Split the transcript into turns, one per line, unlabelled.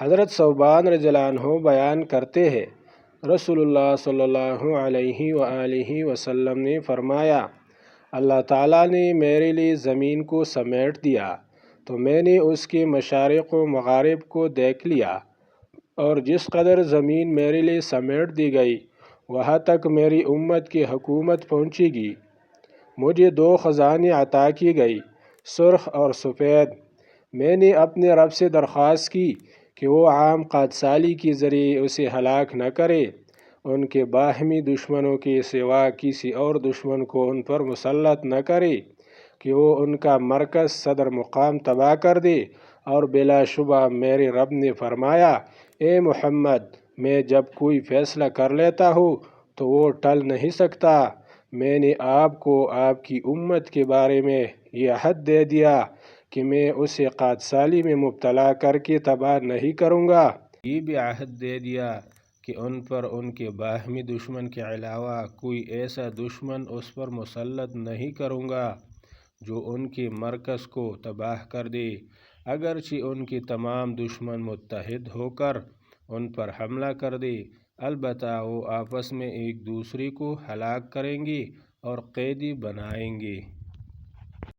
حضرت ثوبان رضی اللہ عنہ بیان کرتے ہیں، رسول اللہ صلی اللہ علیہ وآلہ وسلم نے فرمایا، اللہ تعالیٰ نے میرے لیے زمین کو سمیٹ دیا تو میں نے اس کے مشارق و مغارب کو دیکھ لیا، اور جس قدر زمین میرے لیے سمیٹ دی گئی وہاں تک میری امت کی حکومت پہنچے گی۔ مجھے 2 خزانے عطا کی گئی، سرخ اور سفید۔ میں نے اپنے رب سے درخواست کی کہ وہ عام قادسالی کے ذریعے اسے ہلاک نہ کرے، ان کے باہمی دشمنوں کے سوا کسی اور دشمن کو ان پر مسلط نہ کرے، کہ وہ ان کا مرکز صدر مقام تباہ کر دے۔ اور بلا شبہ میرے رب نے فرمایا، اے محمد، میں جب کوئی فیصلہ کر لیتا ہوں تو وہ ٹل نہیں سکتا۔ میں نے آپ کو آپ کی امت کے بارے میں یہ عہد دے دیا کہ میں اسے قادسالی میں مبتلا کر کے تباہ نہیں کروں گا۔ یہ بھی عہد دے دیا کہ ان پر ان کے باہمی دشمن کے علاوہ کوئی ایسا دشمن اس پر مسلط نہیں کروں گا جو ان کے مرکز کو تباہ کر دے، اگرچہ ان کے تمام دشمن متحد ہو کر ان پر حملہ کر دے۔ البتہ وہ آپس میں ایک دوسرے کو ہلاک کریں گے اور قیدی بنائیں گے۔